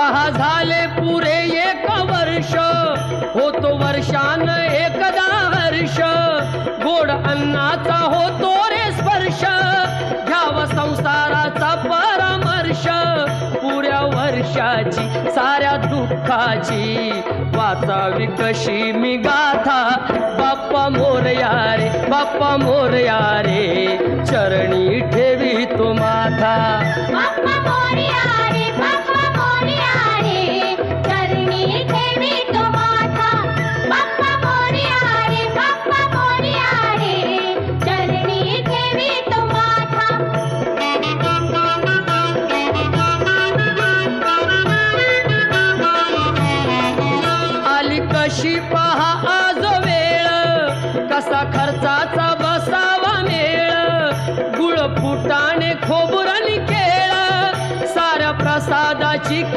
पहा झाले पुरे 1 वर्ष, होतो वर्षान एकदा हर्ष, गोड अन्नाचा होतो रे स्पर्श, घ्यावा संसाराचा परामर्श, पुऱ्या वर्षाची साऱ्या दुःखाची वाचावी कशी मी गाथा, बाप्पा मोरया रे, बाप्पा मोरया रे, चरणी ठेवी तो माथा, बाप्पा मोरया रे,